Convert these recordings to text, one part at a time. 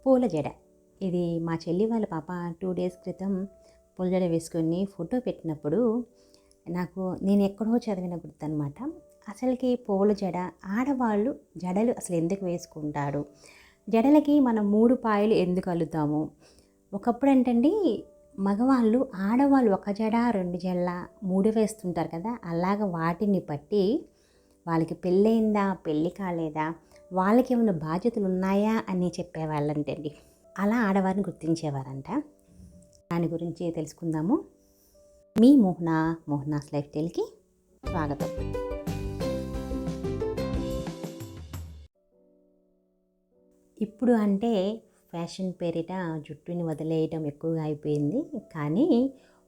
పూల జడ. ఇది మా చెల్లి వాళ్ళ పాప 2 డేస్ క్రితం పూల జడ వేసుకొని ఫోటో పెట్టినప్పుడు నేను ఎక్కడో చదివిన గుర్తనమాట. అసలుకి పూల జడ ఆడవాళ్ళు జడలు అసలు ఎందుకు వేసుకుంటారు, జడలకి మనం 3 పాయలు ఎందుకు అల్లుతాము? ఒకప్పుడు ఏంటండి, మగవాళ్ళు ఆడవాళ్ళు 1 జడ 2 జడల 3 వేస్తుంటారు కదా, అలాగ వాటిని బట్టి వాళ్ళకి పెళ్ళయిందా పెళ్ళి కాలేదా, వాళ్ళకి ఏమైనా బాధ్యతలు ఉన్నాయా అని చెప్పేవాళ్ళంటండి. అలా ఆడవారిని గుర్తించేవారంట. దాని గురించి తెలుసుకుందాము. మీ మోహనాస్ లైఫ్ స్టైల్కి స్వాగతం. ఇప్పుడు అంటే ఫ్యాషన్ పేరిట జుట్టుని వదిలేయటం ఎక్కువగా అయిపోయింది. కానీ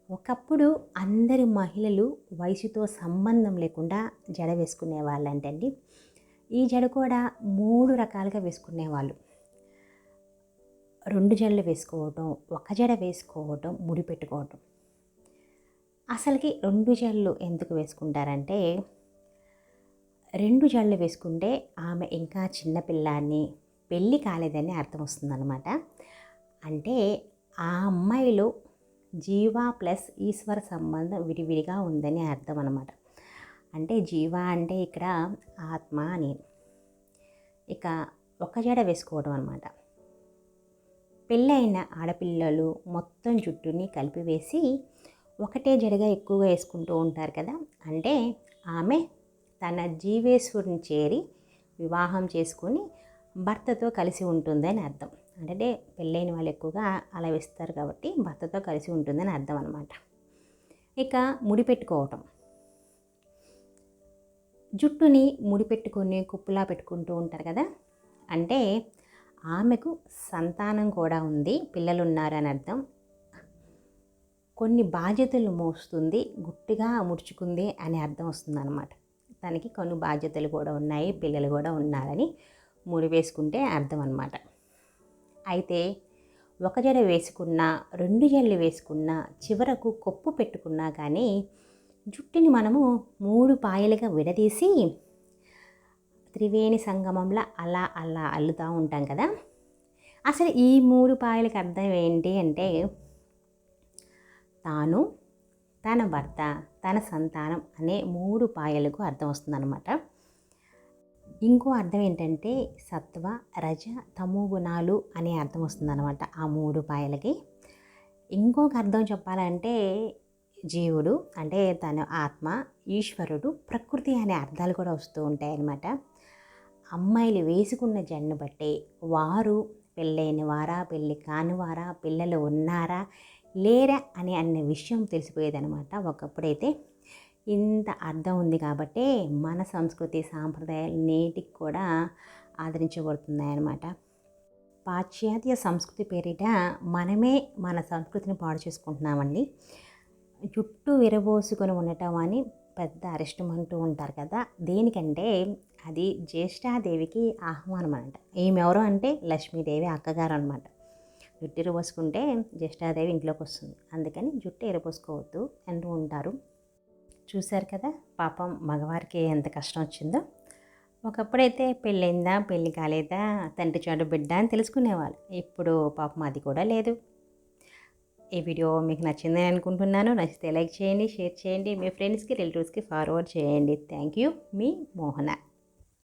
ఒకప్పుడు అందరి మహిళలు వయసుతో సంబంధం లేకుండా జడ వేసుకునే వాళ్ళంటండి. ఈ జడ కూడా 3 రకాలుగా వేసుకునేవాళ్ళు. 2 జడలు వేసుకోవటం, 1 జడ వేసుకోవటం, ముడి పెట్టుకోవటం. అసలుకి 2 జడలు ఎందుకు వేసుకుంటారంటే, 2 జడలు వేసుకుంటే ఆమె ఇంకా చిన్నపిల్లాన్ని, పెళ్ళి కాలేదని అర్థం వస్తుందన్నమాట. అంటే ఆ అమ్మాయిలో జీవ ప్లస్ ఈశ్వర సంబంధం విడివిడిగా ఉందని అర్థం అన్నమాట. అంటే జీవ అంటే ఇక్కడ ఆత్మ అని. ఇక 1 జడ వేసుకోవడం అన్నమాట. పెళ్ళైన ఆడపిల్లలు మొత్తం జుట్టుని కలిపివేసి ఒకటే జడగా ఎక్కువగా వేసుకుంటూ ఉంటారు కదా. అంటే ఆమె తన జీవేశ్వరుని చేరి వివాహం చేసుకొని భర్తతో కలిసి ఉంటుందని అర్థం. అంటే పెళ్ళైన వాళ్ళు ఎక్కువగా అలా వేస్తారు కాబట్టి భర్తతో కలిసి ఉంటుందని అర్థం అన్నమాట. ఇక ముడిపెట్టుకోవటం, జుట్టుని ముడిపెట్టుకొని కుప్పులా పెట్టుకుంటూ ఉంటారు కదా. అంటే ఆమెకు సంతానం కూడా ఉంది, పిల్లలు ఉన్నారని అర్థం. కొన్ని బాధ్యతలు మోస్తుంది, గుట్టిగా ముడుచుకుంది అని అర్థం వస్తుందన్నమాట. తనకి కొన్ని బాధ్యతలు కూడా ఉన్నాయి, పిల్లలు కూడా ఉన్నారని ముడి వేసుకుంటే అర్థం అన్నమాట. అయితే 1 జడ వేసుకున్నా, 2 జడలు వేసుకున్నా, చివరకు కొప్పు పెట్టుకున్నా కానీ జుట్టుని మనము 3 పాయలుగా విడదీసి త్రివేణి సంగమంలా అలా అలా అల్లుతూ ఉంటాం కదా. అసలు ఈ 3 పాయలకి అర్థం ఏంటి అంటే, తాను, తన భర్త, తన సంతానం అనే 3 పాయలకు అర్థం వస్తుందన్నమాట. ఇంకో అర్థం ఏంటంటే సత్వ, రజ, తమో గుణాలు అనే అర్థం వస్తుందన్నమాట ఆ 3 పాయలకి. ఇంకొక అర్థం చెప్పాలంటే జీవుడు అంటే తన ఆత్మ, ఈశ్వరుడు, ప్రకృతి అనే అర్థాలు కూడా వస్తూ ఉంటాయి అన్నమాట. అమ్మాయిలు వేసుకున్న జడను బట్టే వారు పెళ్ళైన వారా, పెళ్ళి కాని వారా, పిల్లలు ఉన్నారా లేరా అనే విషయం తెలిసిపోయేదన్నమాట. ఒకప్పుడైతే ఇంత అర్థం ఉంది కాబట్టి మన సంస్కృతి సాంప్రదాయాలు నేటికి కూడా ఆదరించబడుతున్నాయన్నమాట. పాశ్చాత్య సంస్కృతి పేరిట మనమే మన సంస్కృతిని పాడు చేసుకుంటున్నామండి. జుట్టు విరబోసుకొని ఉండటం అని పెద్ద అరిష్టం అంటూ ఉంటారు కదా. దేనికంటే అది జ్యేష్ఠాదేవికి ఆహ్వానం అనమాట. ఈమె ఎవరు అంటే లక్ష్మీదేవి అక్కగారు అనమాట. జుట్టు ఇరబోసుకుంటే జ్యేష్ఠాదేవి ఇంట్లోకి వస్తుంది, అందుకని జుట్టు ఇరబోసుకోవద్దు అంటూ ఉంటారు. చూశారు కదా పాపం మగవారికి ఎంత కష్టం వచ్చిందో. ఒకప్పుడైతే పెళ్ళైందా పెళ్ళి కాలేదా, తండ్రి చాటు బిడ్డ అని తెలుసుకునేవాళ్ళు. ఇప్పుడు పాపం అది కూడా లేదు. ఈ వీడియో మీకు నచ్చిందని అనుకుంటున్నాను. నచ్చితే లైక్ చేయండి, షేర్ చేయండి, మీ ఫ్రెండ్స్కి రిలేటివ్స్కి ఫార్వర్డ్ చేయండి. Thank you. Me Mohana.